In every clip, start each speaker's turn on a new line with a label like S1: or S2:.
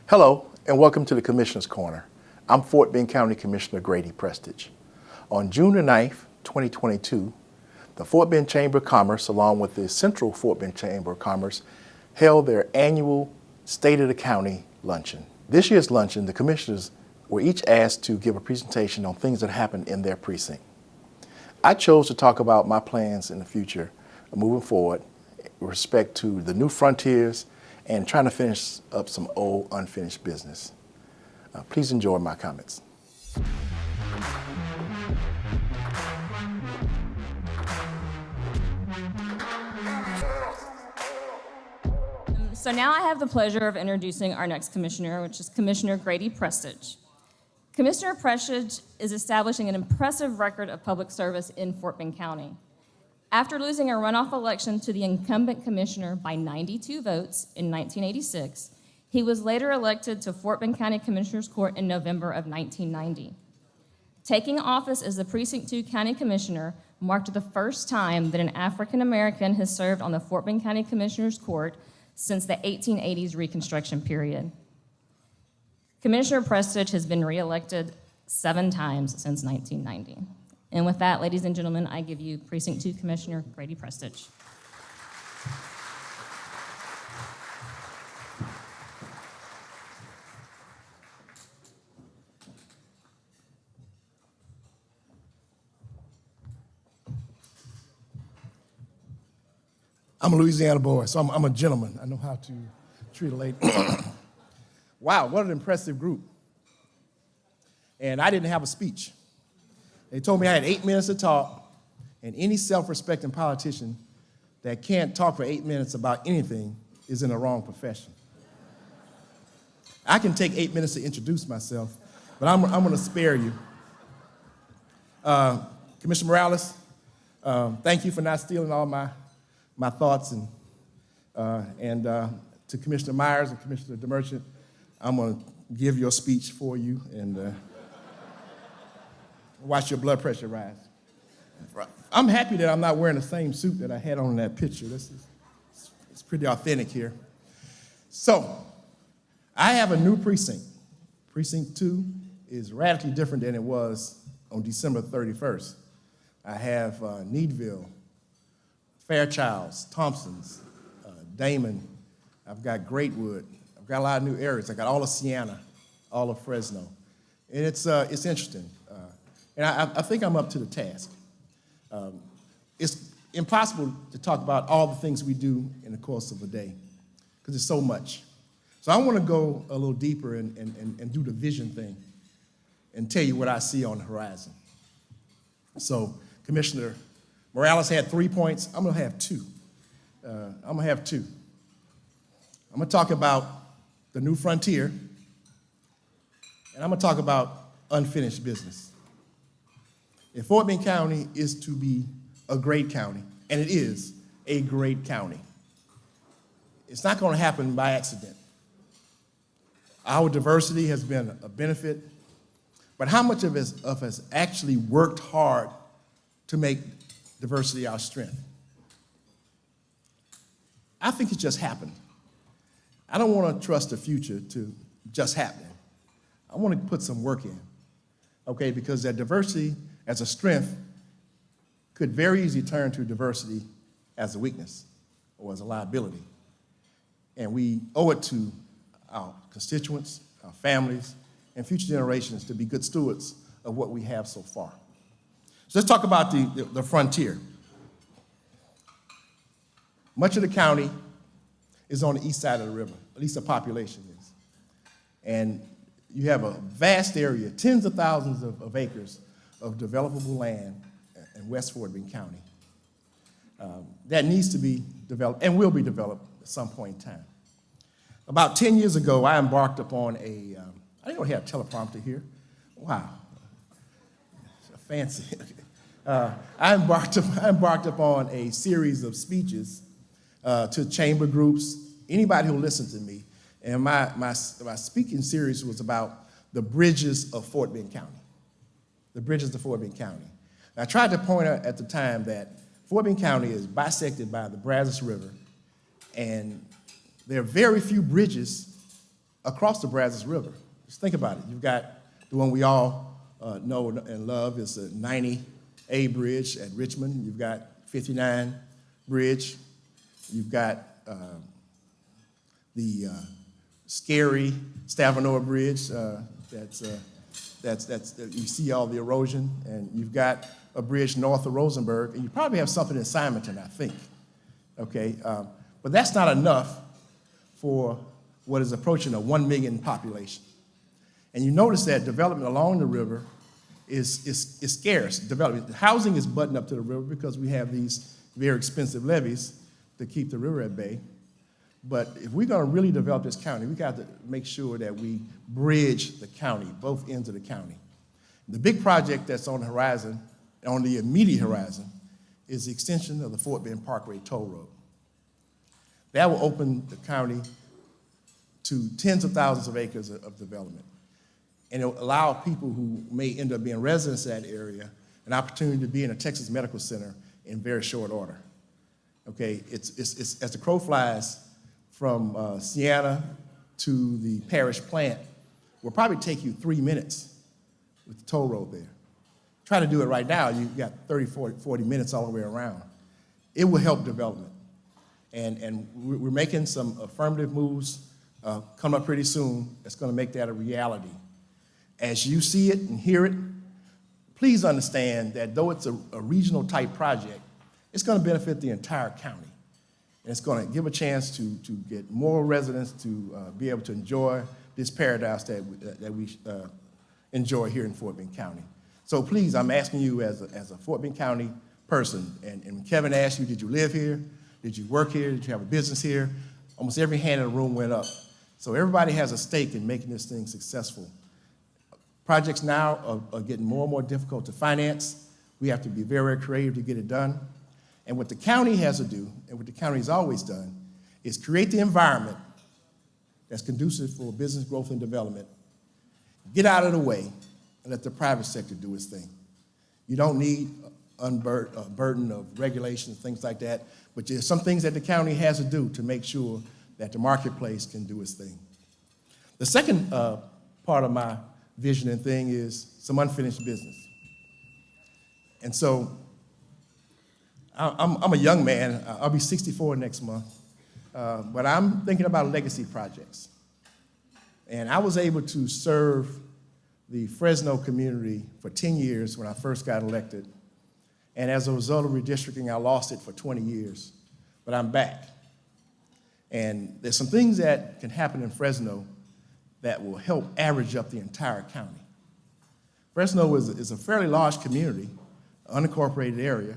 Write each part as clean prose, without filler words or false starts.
S1: Hello, and welcome to the Commissioner's Corner. I'm Fort Bend County Commissioner Grady Prestage. On June the 9th, 2022, the Fort Bend Chamber of Commerce, along with the Central Fort Bend Chamber of Commerce, held their annual State of the County luncheon. This year's luncheon, the commissioners were each asked to give a presentation on things that happened in their precinct. I chose to talk about my plans in the future, moving forward, with respect to the new frontiers and trying to finish up some old unfinished business. Please enjoy my comments.
S2: So now I have the pleasure of introducing our next commissioner, which is Commissioner Grady Prestage. Commissioner Prestage is establishing an impressive record of public service in Fort Bend County. After losing a runoff election to the incumbent commissioner by 92 votes in 1986, he was later elected to Fort Bend County Commissioner's Court in November of 1990. Taking office as the Precinct 2 County Commissioner marked the first time that an African American has served on the Fort Bend County Commissioner's Court since the 1880s Reconstruction period. Commissioner Prestage has been reelected 7 times since 1990. And with that, ladies and gentlemen, I give you Precinct 2 Commissioner Grady Prestage.
S3: I'm a Louisiana boy, so I'm a gentleman. I know how to treat a lady. Wow, what an impressive group. And I didn't have a speech. They told me I had 8 minutes to talk, and any self-respecting politician that can't talk for 8 minutes about anything is in the wrong profession. I can take 8 minutes to introduce myself, but I'm going to spare you. Commissioner Morales, thank you for not stealing all my thoughts, and to Commissioner Myers and Commissioner DeMerchant, I'm going to give your speech for you and watch your blood pressure rise. I'm happy that I'm not wearing the same suit that I had on in that picture. It's pretty authentic here. So, I have a new precinct. Precinct 2 is radically different than it was on December 31st. I have Needville, Fairchilds, Thompsons, Damon. I've got Greatwood. I've got a lot of new areas. I got all of Siena, all of Fresno. And it's interesting. And I think I'm up to the task. It's impossible to talk about all the things we do in the course of a day, because there's so much. So I want to go a little deeper and do the vision thing and tell you what I see on the horizon. So Commissioner Morales had 3 points. I'm going to have 2. I'm going to talk about the new frontier, and I'm going to talk about unfinished business. If Fort Bend County is to be a great county, and it is a great county, it's not going to happen by accident. Our diversity has been a benefit, but how much of us actually worked hard to make diversity our strength? I think it just happened. I don't want to trust the future to just happening. I want to put some work in, okay, because that diversity as a strength could very easily turn to diversity as a weakness or as a liability. And we owe it to our constituents, our families, and future generations to be good stewards of what we have so far. So let's talk about the frontier. Much of the county is on the east side of the river, at least the population is. And you have a vast area, tens of thousands of acres of developable land in West Fort Bend County that needs to be developed and will be developed at some point in time. About 10 years ago, I embarked upon I didn't have a teleprompter here. Wow, fancy. I embarked upon a series of speeches to chamber groups, anybody who listened to me, and my speaking series was about the bridges of Fort Bend County. The bridges of Fort Bend County. And I tried to point out at the time that Fort Bend County is bisected by the Brazos River, and there are very few bridges across the Brazos River. Just think about it. You've got the one we all know and love is the 90A bridge at Richmond. You've got 59 bridge. You've got the scary Stavanoa Bridge. You see all the erosion, and you've got a bridge north of Rosenberg, and you probably have something in Simonton, I think. Okay, but that's not enough for what is approaching a 1 million population. And you notice that development along the river is scarce. Development, housing is buttoned up to the river because we have these very expensive levees to keep the river at bay. But if we're going to really develop this county, we got to make sure that we bridge the county, both ends of the county. The big project that's on the horizon, on the immediate horizon, is the extension of the Fort Bend Parkway toll road. That will open the county to tens of thousands of acres of development. And it will allow people who may end up being residents of that area an opportunity to be in a Texas Medical Center in very short order. Okay, it's as the crow flies, from Siena to the parish plant will probably take you 3 minutes with the toll road there. Try to do it right now, you've got 30, 40 minutes all the way around. It will help development. And we're making some affirmative moves coming up pretty soon that's going to make that a reality. As you see it and hear it, please understand that though it's a regional type project, it's going to benefit the entire county. And it's going to give a chance to get more residents to be able to enjoy this paradise that we enjoy here in Fort Bend County. So please, I'm asking you as a Fort Bend County person, and when Kevin asked you, did you live here? Did you work here? Did you have a business here? Almost every hand in the room went up. So everybody has a stake in making this thing successful. Projects now are getting more and more difficult to finance. We have to be very, very creative to get it done. And what the county has to do, and what the county has always done, is create the environment that's conducive for business growth and development, get out of the way, and let the private sector do its thing. You don't need a burden of regulations, things like that, but there's some things that the county has to do to make sure that the marketplace can do its thing. The second part of my vision and thing is some unfinished business. And so I'm a young man. I'll be 64 next month, but I'm thinking about legacy projects. And I was able to serve the Fresno community for 10 years when I first got elected. And as a result of redistricting, I lost it for 20 years, but I'm back. And there's some things that can happen in Fresno that will help average up the entire county. Fresno is a fairly large community, unincorporated area,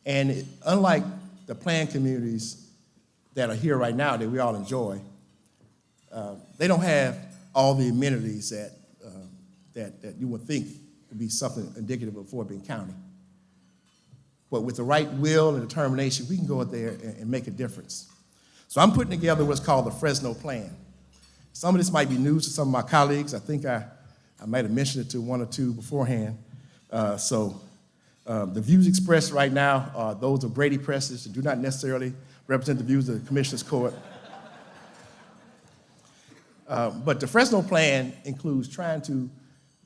S3: and unlike the planned communities that are here right now that we all enjoy, they don't have all the amenities that you would think would be something indicative of Fort Bend County. But with the right will and determination, we can go out there and make a difference. So I'm putting together what's called the Fresno Plan. Some of this might be news to some of my colleagues. I think I might have mentioned it to one or two beforehand. The views expressed right now are those of Grady Prestage and do not necessarily represent the views of the Commissioner's Court. But the Fresno Plan includes trying to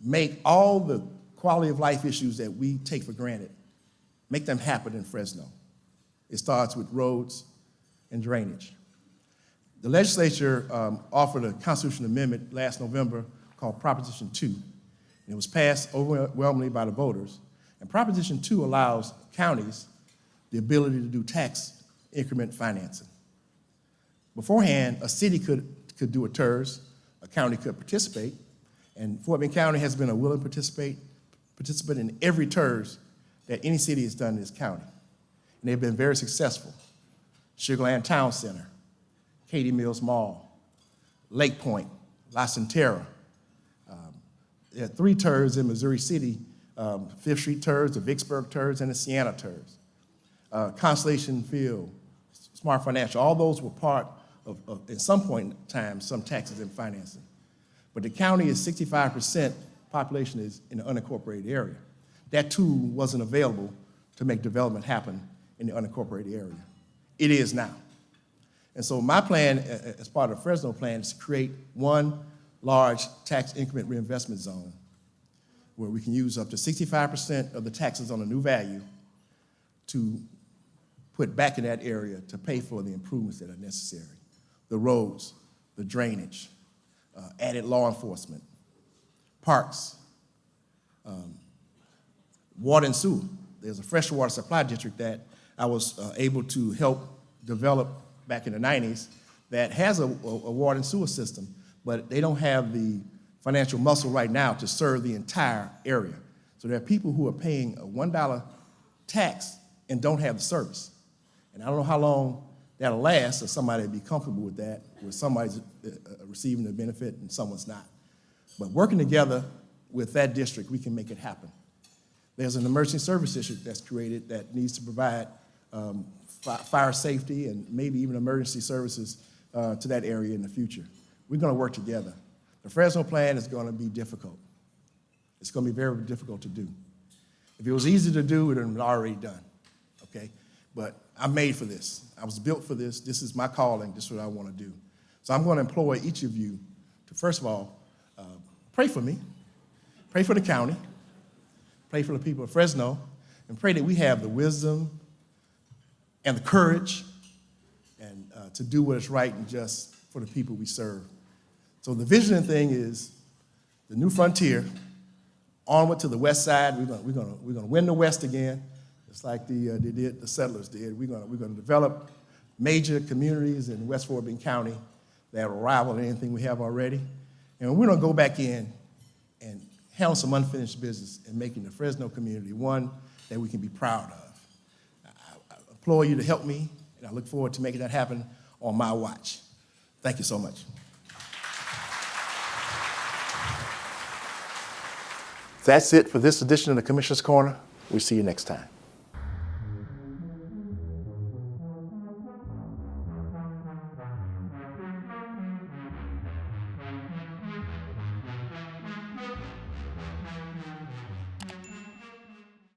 S3: make all the quality of life issues that we take for granted, make them happen in Fresno. It starts with roads and drainage. The legislature offered a constitutional amendment last November called Proposition 2, and it was passed overwhelmingly by the voters. And Proposition 2 allows counties the ability to do tax increment financing. Beforehand, a city could do a TERS, a county could participate, and Fort Bend County has been a willing participant in every TERS that any city has done in this county. And they've been very successful. Sugar Land Town Center, Katy Mills Mall, Lake Point, La Centera. There are 3 TERS in Missouri City, Fifth Street TERS, the Vicksburg TERS, and the Siena TERS. Constellation Field, Smart Financial, all those were part of, at some point in time, some taxes and financing. But the county is 65% population is in the unincorporated area. That tool wasn't available to make development happen in the unincorporated area. It is now. And so my plan, as part of the Fresno plan, is to create one large tax increment reinvestment zone where we can use up to 65% of the taxes on a new value to put back in that area to pay for the improvements that are necessary. The roads, the drainage, added law enforcement, parks, water and sewer. There's a freshwater supply district that I was able to help develop back in the 90s that has a water and sewer system, but they don't have the financial muscle right now to serve the entire area. So there are people who are paying a $1 tax and don't have the service. And I don't know how long that'll last, or somebody will be comfortable with that, where somebody's receiving the benefit and someone's not. But working together with that district, we can make it happen. There's an emergency service district that's created that needs to provide fire safety and maybe even emergency services to that area in the future. We're going to work together. The Fresno plan is going to be difficult. It's going to be very difficult to do. If it was easy to do, it would have been already done, okay? But I'm made for this. I was built for this. This is my calling. This is what I want to do. So I'm going to employ each of you to, first of all, pray for me, pray for the county, pray for the people of Fresno, and pray that we have the wisdom and the courage and to do what is right and just for the people we serve. So the vision thing is the new frontier, onward to the west side. We're gonna win the West again, just like the settlers did. We're gonna develop major communities in West Fort Bend County that will rival anything we have already. And we're gonna go back in and handle some unfinished business in making the Fresno community one that we can be proud of. I implore you to help me, and I look forward to making that happen on my watch. Thank you so much.
S1: That's it for this edition of the Commissioner's Corner. We'll see you next time.